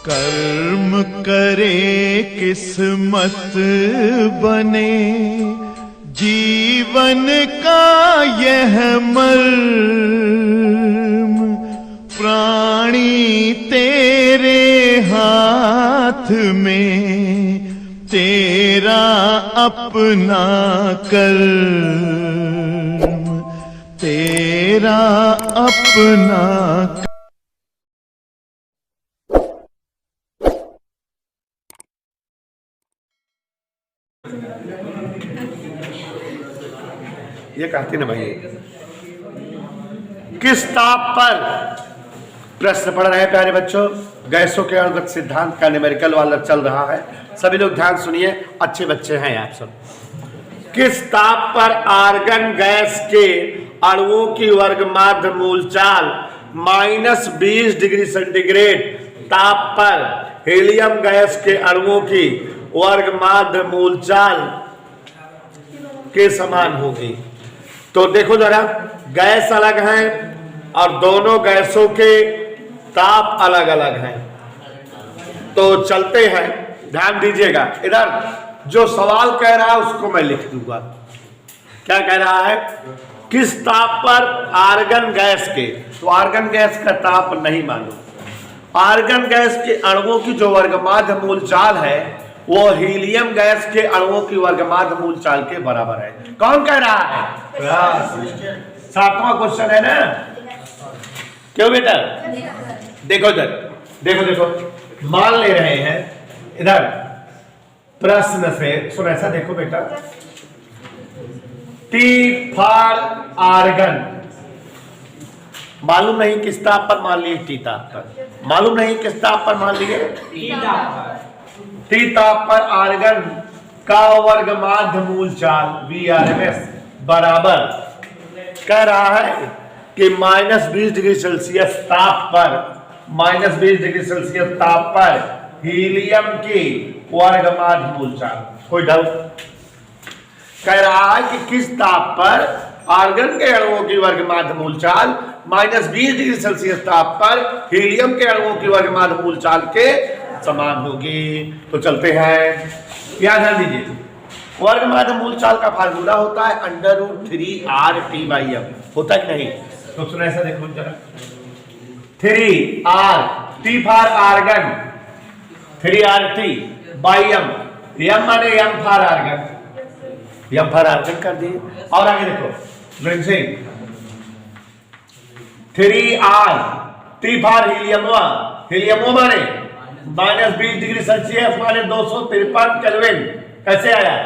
कर्म करे किस्मत बने, जीवन का यह मर्म, प्राणी तेरे हाथ में, तेरा अपना कर्म, तेरा अपना कर्म। ये कहते ना भाई, किस ताप पर प्रश्न पढ़ रहे हैं प्यारे बच्चों। गैसों के अणुगत सिद्धांत का न्यूमेरिकल वाला चल रहा है, सभी लोग ध्यान सुनिए, अच्छे बच्चे हैं आप सब। किस ताप पर आर्गन गैस के अणुओं की वर्गमाध्य मूलचाल -20 डिग्री सेंटीग्रेड ताप पर हीलियम गैस के अणुओं की वर्गमाध्य मूलचाल के समान होगी। तो देखो जरा, गैस अलग है और दोनों गैसों के ताप अलग अलग हैं। तो चलते हैं, ध्यान दीजिएगा। इधर जो सवाल कह रहा है उसको मैं लिख दूंगा। क्या कह रहा है? किस ताप पर आर्गन गैस के, तो आर्गन गैस का ताप नहीं मालूम। आर्गन गैस के अणुओं की जो वर्गमाध्य मूलचाल है वो हीलियम गैस के अणुओं की वर्गमाध्य मूलचाल के बराबर है। कौन कह रहा है? 7वां क्वेश्चन है ना। क्यों बेटा? देखो इधर, देखो मान ले रहे हैं इधर प्रश्न से, सुन ऐसा देखो बेटा, T फॉर आर्गन, मालूम नहीं किस ताप पर मान लिए, T ताप पर, मालूम नहीं किस ताप पर मान लिए, T ताप पर आर्गन का वर्गमाध्य मूलचाल VRMS बराबर कह रहा है कि -20 डिग्री सेल्सियस ताप पर, -20 डिग्री सेल्सियस ताप पर हीलियम की वर्गमाध्य मूलचाल। कोई डाउट? कह रहा है कि किस ताप पर आर्गन के अणुओं की वर्गमाध्य मूलचाल -20 डिग्री सेल्सियस ताप पर हीलियम के अणुओं की वर्गमाध्य मूलचाल के समान होगी। तो चलते हैं, क्या ध्यान दीजिए, वर्गमाध्य मूलचाल का फार्मूला होता है √3RT/m, होता है कि नहीं? तो सुना ऐसा देखो जरा, 3R, T for argon, 3RT/m, m माने m for argon, m for argon कर दिए। और आगे देखो 3R, T for helium, helium माने -20 डिग्री सेल्सियस माने 253 केल्विन। कैसे आया?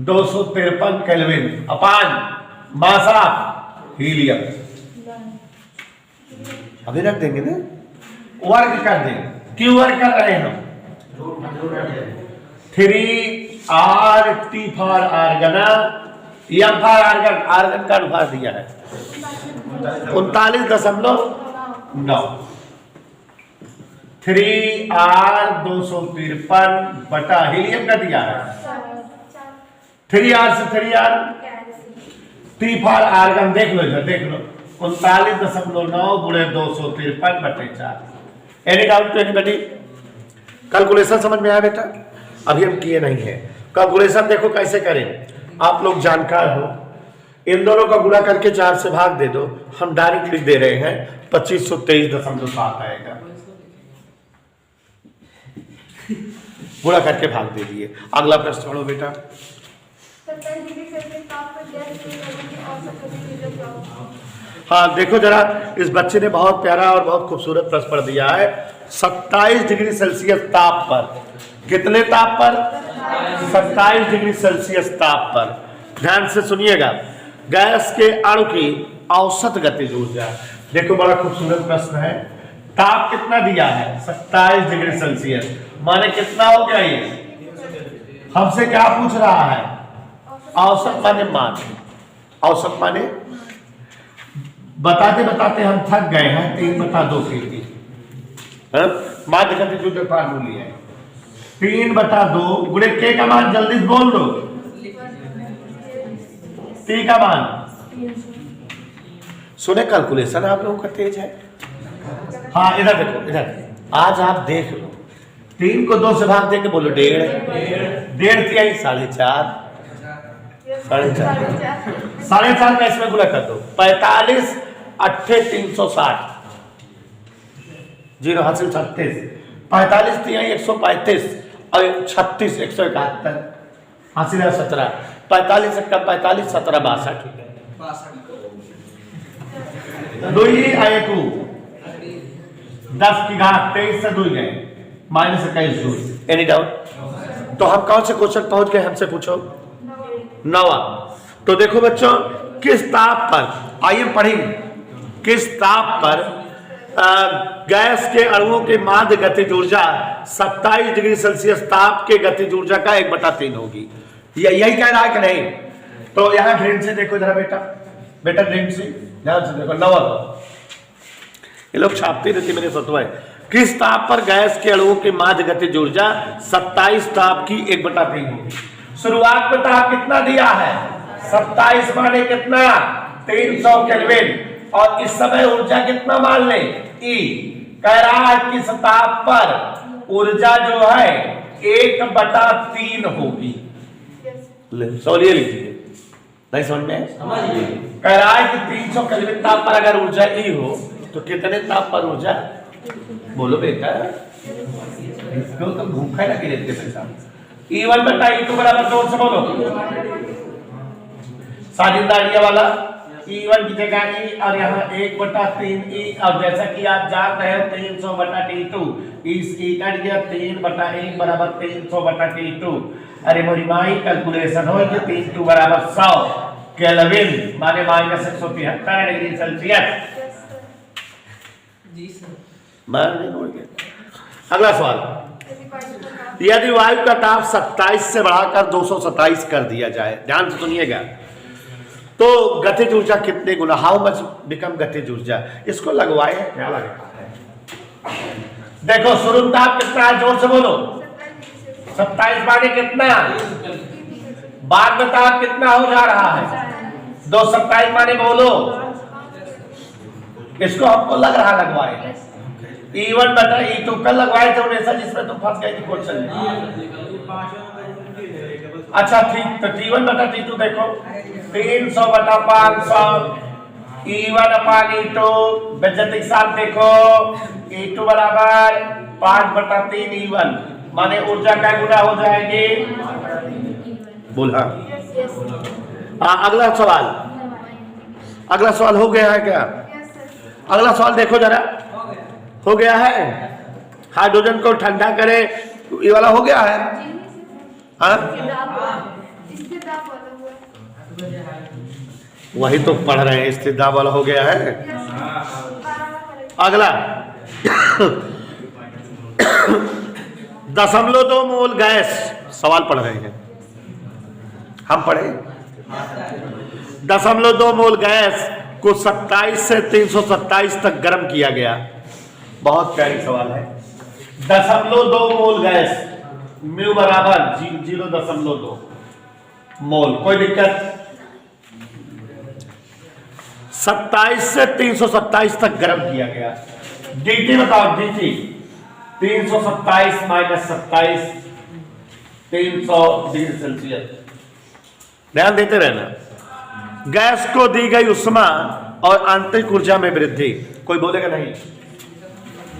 253 kelvin upon mass of helium. अभी रख देंगे ना, वर्ग कर देंगे। क्यों वर्ग कर रहे हैं हम? 3RT for argon, m for argon, argon का अनुपात दिया है 39.9, 3R 253 बटा हीलियम का दिया है 3R से 3R, T फॉर आर्गन देख लो इधर, देख लो 39.9 गुणे 253/4। Any doubt to anybody? Calculation समझ में आया बेटा? अभी हम किए नहीं है कैलकुलेशन। देखो कैसे करें, आप लोग जानकार हो, इन दोनों का गुणा करके 4 से भाग दे दो। हम डायरेक्ट लिख दे रहे हैं 2523.7 आएगा, गुणा करके भाग दे दिए। अगला प्रश्न पढ़ो बेटा। हाँ देखो जरा, इस बच्चे ने बहुत प्यारा और बहुत खूबसूरत प्रश्न पढ़ दिया है। 27 डिग्री सेल्सियस ताप पर, कितने ताप पर? 27 डिग्री सेल्सियस ताप पर। ध्यान से सुनिएगा, गैस के अणु की औसत गतिज ऊर्जा। देखो बड़ा खूबसूरत प्रश्न है। ताप कितना दिया है? 27 डिग्री सेल्सियस, माने कितना हो गया ये? हमसे क्या पूछ रहा है? औसत माने मान, औसत माने बताते बताते हम थक गए हैं। 3/2 की माध्य गतिज ऊर्जा फार्मूला है 3/2 गुणे के का मान जल्दी बोल दो, टी का मान। सुने कैलकुलेशन आप लोगों का तेज है। हाँ इधर देखो, इधर आज आप देख लो, 3 को 2 से भाग दे के बोलो 1.5, 1.5 तिहाई 4.5, 4.5 का इसमें गुणा कर दो, 45 8 360, 0 हासिल 36, 45 तिहाई 135 और 36 171, हासिल है 17, 45 से कम 45 17 62, 2 ही आए 2, 10 की घात 23 से 2 गए, -21 जूल। Any doubt? तो हम कौन से क्वेश्चन पहुंच गए, हमसे पूछो। 9वां। तो देखो बच्चों, किस ताप पर, आइए पढ़ेंगे, किस ताप पर गैस के अणुओं के माध्य गतिज ऊर्जा 27 डिग्री सेल्सियस ताप के गतिज ऊर्जा का 1/3 होगी। यही कह रहा है कि नहीं? तो यहां ध्यान से देखो जरा बेटा, ध्यान से देखो। 9वां, ये लोग छापते रहते मेरे सत्व है। किस ताप पर गैस के अणुओं के माध्य गतिज ऊर्जा 27 ताप की 1/3 होगी? शुरुआत में ताप कितना दिया है? 27 माने कितना? 300 केल्विन। और इस समय ऊर्जा कितना मान ले? E। कह रहा है किस ताप पर ऊर्जा जो है 1/3 होगी। सोलिए लीजिए, नहीं समझ में? कह रहा है कि 300 केल्विन ताप पर अगर ऊर्जा E हो तो कितने ताप पर ऊर्जा? बोलो बेटा, इसको तो भूखा लगे रहते पैसा। E1/E2 बराबर 2 से बोलो, साजिदारिया वाला E1 की जगह E और यहाँ 1/3E। और जैसा कि आप जान रहे हो 300/T2, इस E कट गया 3/1 बराबर 300/T2। अरे मोरी माई कैलकुलेशन हो कि 3 बराबर 100 केल्विन माने -173 डिग्री सेल्सियस। अगला सवाल, यदि वायु का ताप 27 से बढ़ाकर 227 कर दिया जाए, ध्यान से सुनिएगा, तो गतिज ऊर्जा कितने गुना, हाउ मच बिकम गतिज ऊर्जा? इसको लगवाए हैं, क्या लगा है? देखो शुरू ताप कितना है, जोर से बोलो। 27 माने कितना? बाद में ताप कितना हो जा रहा है? 227 माने बोलो, इसको हमको लग रहा लगवाए। E1/E2 कल लगवाए थे उन्हें सर, जिसमें तुम फंस गए थे क्वेश्चन में। अच्छा ठीक, तो T1/T2 देखो 300/500, E1/E2 बेज्जती के साथ देखो, E2 बराबर 5/3 E1 माने ऊर्जा का गुना हो जाएगी। बोल हाँ। अगला सवाल हो गया है क्या? अगला सवाल देखो जरा, हो गया है? हाइड्रोजन को ठंडा करे, ये वाला हो गया है? हाँ, वही तो पढ़ रहे हैं, स्थिर दाब वाला हो गया है। अगला 0.2 मोल गैस, सवाल पढ़ रहे हैं हम, पढ़े 0.2 मोल गैस को 27 से 327 तक गर्म किया गया। बहुत प्यारी सवाल है। 0.2 मोल गैस, म्यू बराबर 0.2 मोल, कोई दिक्कत? 27 से 327 तक गर्म किया गया। dt बताओ, dt 327 - 27 300 डिग्री सेल्सियस। ध्यान देते रहना। गैस को दी गई उष्मा और आंतरिक ऊर्जा में वृद्धि, कोई बोलेगा नहीं?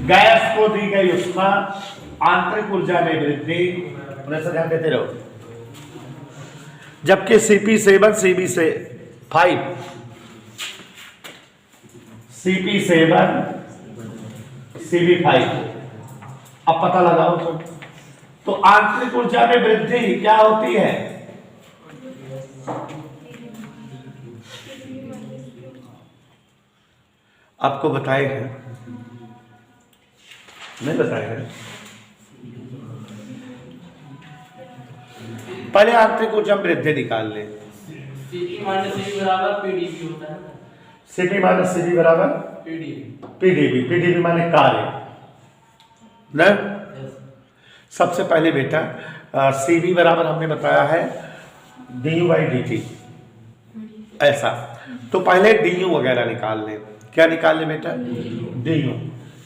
गैस को दी गई उष्मा, आंतरिक ऊर्जा में वृद्धि, ध्यान देते रहो। जबकि CP7 CB5 CP7 CB5, अब पता लगाओ तो आंतरिक ऊर्जा में वृद्धि क्या होती है? आपको बताएगा, नहीं बताएगा? पहले आंतरिक ऊर्जा में वृद्धि निकाल ले। CP माइनस CB बराबर PdV होता है। CP माइनस CB बराबर PdV माने कार्य न। सबसे पहले बेटा CB बराबर हमने बताया है du/dt, ऐसा। तो पहले du वगैरह निकाल ले। क्या निकाल ले बेटा? du।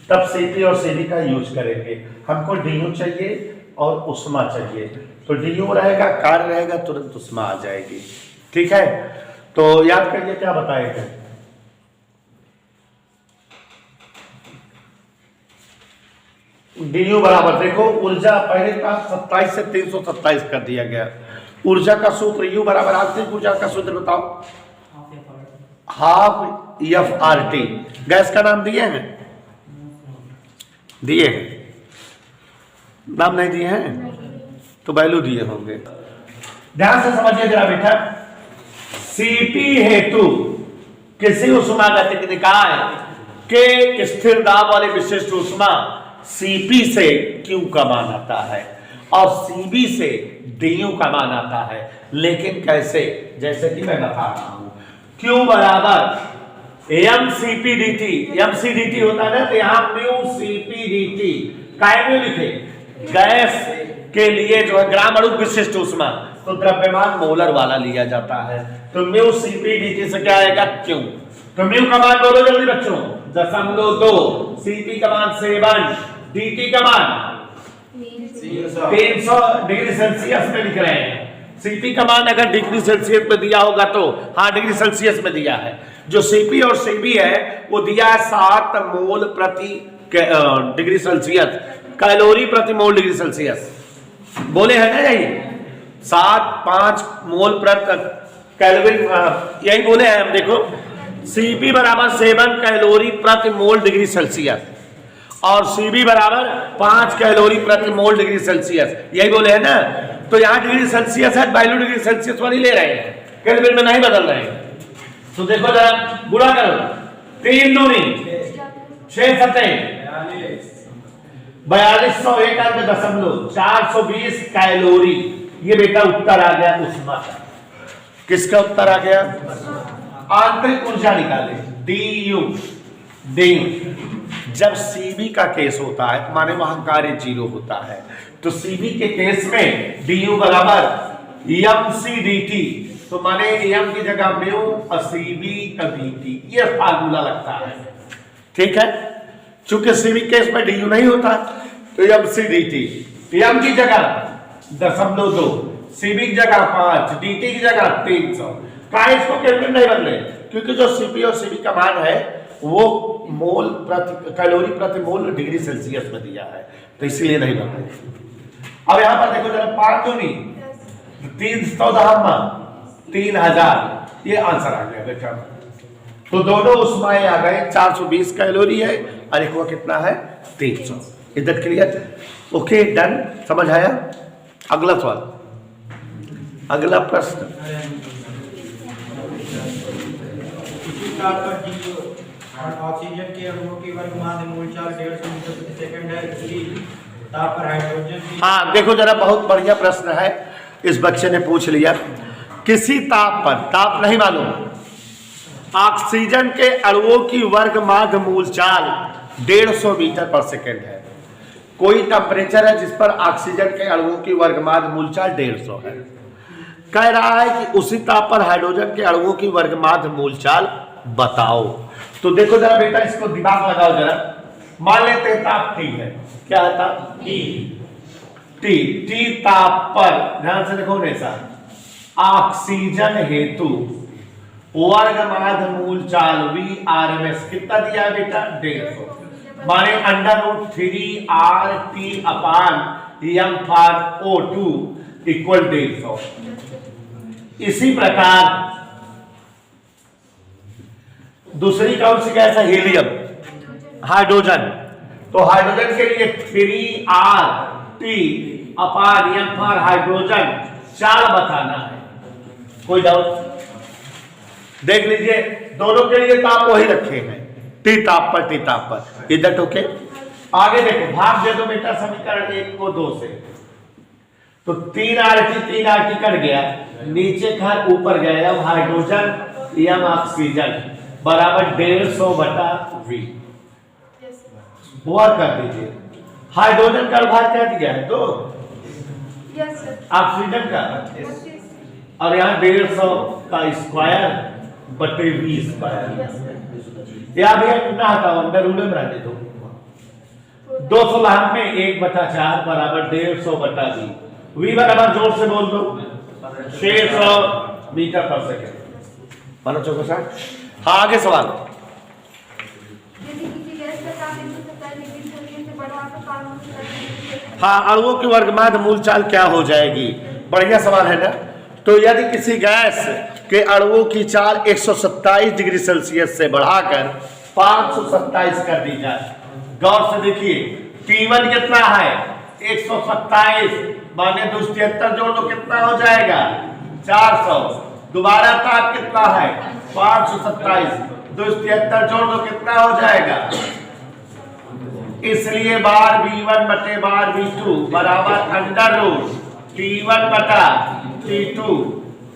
तब सीपी और सीबी का यूज करेंगे। हमको डीयू चाहिए और उष्मा चाहिए, तो डीयू रहेगा, कार्य रहेगा, तुरंत उष्मा आ जाएगी। ठीक है, तो याद करिए क्या बताए थे। डीयू बराबर देखो ऊर्जा पहले का 27 से 327 कर दिया गया। ऊर्जा का सूत्र यू बराबर आंतरिक ऊर्जा का सूत्र बताओ, half F R T. Gas का नाम दिए हैं, दिए हैं, नाम नहीं दिए हैं तो वैल्यू दिए होंगे। ध्यान से समझिए जरा बेटा, सीपी हेतु किसी उष्मागतिक निकाय के स्थिर दाब वाली विशिष्ट उष्मा सीपी से क्यू का मान आता है और सीबी से डीयू का मान आता है। लेकिन कैसे, जैसे कि मैं बता रहा हूं, क्यू बराबर M CP D T, M C D T होता है ना, तो यहां म्यू सीपी डी टी काय में लिखे, गैस के लिए जो है ग्राम अणु विशिष्ट उष्मा, तो द्रव्यमान मोलर वाला लिया जाता है। तो म्यू सीपी डी टी से क्या आएगा, क्यू। तो म्यू का मान बोलो जल्दी बच्चों, 0.2, सीपी का मान 7, डीटी का मान 300 डिग्री सेल्सियस में लिख रहे हैं। सीपी का मान अगर डिग्री सेल्सियस में दिया होगा तो हाँ डिग्री सेल्सियस में दिया है। जो सीपी और सीबी है वो दिया है 7 मोल प्रति डिग्री सेल्सियस, कैलोरी प्रति मोल डिग्री सेल्सियस बोले हैं ना, यही 7-5 मोल प्रति कैलोरी, यही बोले हैं हम। देखो सीपी बराबर 7 कैलोरी प्रति मोल डिग्री सेल्सियस और सीबी बराबर 5 कैलोरी प्रति मोल डिग्री सेल्सियस, यही बोले हैं ना। तो यहाँ डिग्री सेल्सियस है, वैल्यू डिग्री सेल्सियस वाली ले रहे हैं, केल्विन में नहीं बदल रहे हैं। तो देखो जरा गुणा करो, 3 दूनी 6 सतह 4201.420 कैलोरी, ये बेटा उत्तर आ गया उष्मा का। किसका उत्तर आ गया, आंतरिक ऊर्जा निकाले डीयू। जब सीबी का केस होता है माने वहां कार्य 0 होता है, तो सीबी के केस में डीयू बराबर एम सी डी टी, तो माने एम की जगह म्यू और सीबी का डी, ये फार्मूला लगता है। ठीक है, चूंकि सीबी केस में डीयू नहीं होता तो M C D T, M की जगह 0.2, सीबी की जगह 5, डीटी की जगह 300। का इसको केल्विन नहीं बदले, क्योंकि जो सीपी और सीबी का मान है वो मोल प्रति कैलोरी प्रति मोल डिग्री सेल्सियस में दिया है, तो इसीलिए नहीं बदले। अब यहां पर देखो जरा 5 दूनी 3000, ये आंसर आ गया बेटा। तो दोनों उष्माएं आ गए, 420 कैलोरी है और एक वो कितना है 300। इधर क्लियर, ओके डन, समझ आया। अगला सवाल, अगला प्रश्न, ऑक्सीजन के अणुओं की वर्गमान मोल 150 मीटर प्रति सेकंड है, इसी ताप पर हाइड्रोजन की। हाँ देखो जरा, बहुत बढ़िया प्रश्न है, इस बच्चे ने पूछ लिया। किसी ताप पर, ताप नहीं मालूम, ऑक्सीजन के अणुओं की वर्गमाध्य मूलचाल 150 मीटर पर सेकंड है। कोई टेम्परेचर है जिस पर ऑक्सीजन के अणुओं की वर्गमाध्य मूलचाल 150 है। कह रहा है कि उसी ताप पर हाइड्रोजन के अणुओं की वर्गमाध्य मूलचाल बताओ। तो देखो जरा बेटा, इसको दिमाग लगाओ जरा। मान लेते हैं ताप T है, क्या था T ताप पर, ध्यान से देखो ऐसा, ऑक्सीजन हेतु वर्गमाध्य मूलचाल VRMS कितना दिया है बेटा 150, माने √3 RT upon M for O2 equal 150। इसी प्रकार दूसरी कौन सी गैस है, हीलियम, हाइड्रोजन। तो हाइड्रोजन के लिए 3RT upon M for hydrogen 4 बताना है। कोई डाउट, देख लीजिए दोनों के लिए ताप वही रखे हैं, T ताप पर। इधर ओके। आगे देखो, भाग दे दो बेटा समीकरण 1 को 2 से, तो 3RT कट गया, नीचे घर ऊपर गया, अब हाइड्रोजन M ऑक्सीजन बराबर 150/V। वो कर दीजिए, हाइड्रोजन का भाग क्या दिया है 2, ऑक्सीजन का, और यहाँ 150 का स्क्वायर बटे V स्क्वायर। या भैया कितना आता है, अंदर रूल में रहने दो, 200 लाख में 1/4 बराबर 150/20। v बराबर जोर से बोल दो 600 मीटर पर सेकेंड। मानो चौको साहब। हाँ आगे सवाल। यदि किसी गैस का ताप 127 डिग्री सेल्सियस से बढ़ा तो कानून से हाँ अणुओं की वर्गमात मूल चाल क्या हो जाएगी? बढ़िया सवाल है ना। तो यदि किसी गैस के अणुओं की चाल 127 डिग्री सेल्सियस से बढ़ाकर 527 कर दी जाए। गौर से देखिए T1 कितना है 127 माने 273 जोड़ दो कितना हो जाएगा 400। दोबारा ताप कितना है 527 273 जोड़ दो कितना हो जाएगा। इसलिए बार V1 बटे बार V2 बराबर अंडर रूट T1 बटा T2।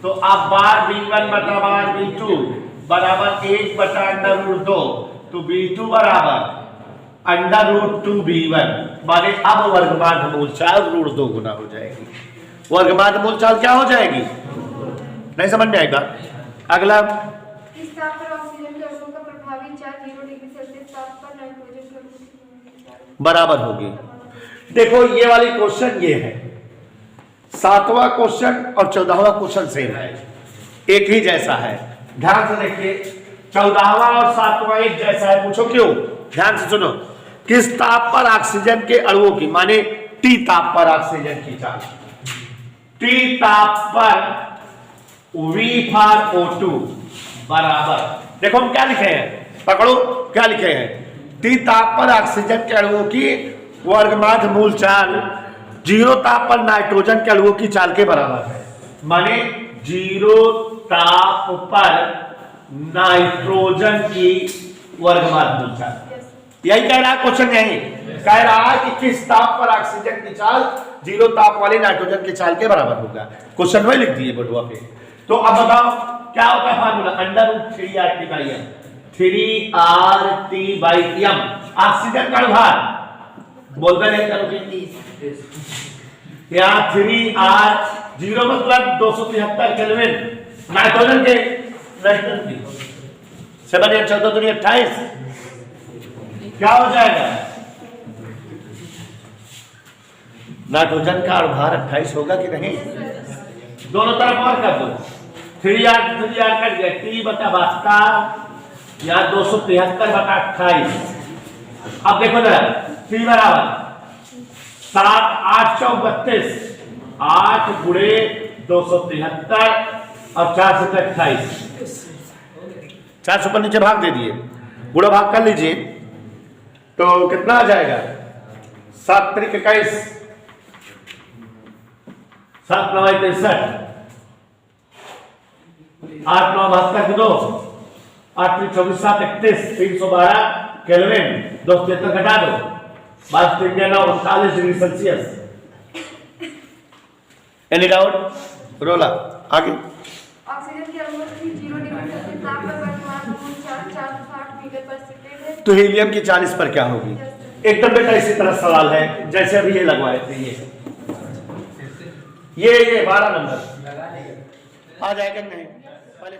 तो अब बार V1 बटा बार V2 बराबर 1 बटा अंडर रूट 2। तो V2 बराबर अंडर रूट 2V1 माने अब वर्गमात मूल चाल रूट 2 गुना हो जाएगी। वर्गमात मूल चाल क्या हो जाएगी? नहीं समझ में आएगा। अगला इस ताप पर ऑक्सीजन के अणुओं का प्रभावी चार्ज 0 डिग्री सेल्सियस ताप पर नाइट्रोजन के अणुओं की बराबर होगी। देखो ये वाली क्वेश्चन ये है 7वां क्वेश्चन और 14वां क्वेश्चन सेम है, एक ही जैसा है। ध्यान से देखिए 14वां और 7वां एक जैसा है। पूछो क्यों? ध्यान से सुनो। किस ताप पर ऑक्सीजन के अणुओं की माने T ताप पर ऑक्सीजन की चाल T ताप पर V फॉर O2 बराबर देखो हम क्या लिखे हैं पकड़ो क्या लिखे हैं T ताप पर ऑक्सीजन के अणुओं की वर्गमात मूल चाल 0 ताप पर नाइट्रोजन के अणुओं की चाल के बराबर है। माने 0 ताप पर नाइट्रोजन की वर्गमात मूल चाल। यही कह रहा है क्वेश्चन। यही कह रहा है कि किस ताप पर ऑक्सीजन की चाल 0 ताप वाले नाइट्रोजन की चाल के बराबर होगा। क्वेश्चन वही लिख दिए बटुआ पे। तो अब बताओ क्या होता है formula under root 3RT by M 3RT by M oxygen का भार बोलते नहीं करोगे यहाँ 3R 0 मतलब 273 केल्विन नाइट्रोजन के 7 या 14 दूनी 28 क्या हो जाएगा? नाइट्रोजन का भार 28 होगा कि नहीं? दोनों तरफ और कर दो 3R कट गया T बटा 72 या 273 बटा 28। अब देखो जरा T बराबर 7 8 चौक 32 8 गुणे 273 और 4 से 28 400 पर नीचे भाग दे दिए गुणा भाग कर लीजिए तो कितना आ जाएगा 7 त्रिक 21 7 9 63 8 9 72 2 8 3 24 7 31 312 केल्विन 273 घटा दो 22 3 9 39 डिग्री सेल्सियस। Any doubt? रोला आगे। ऑक्सीजन के अणुओं की 0 डिग्री सेल्सियस ताप पर वर्तमान मूल चाल 460 मीटर पर सेकंड है। तो हीलियम की 40 पर क्या होगी? एकदम बेटा इसी तरह सवाल है जैसे अभी ये लगवाए थे। ये 12 नंबर आ जाएगा नहीं पहले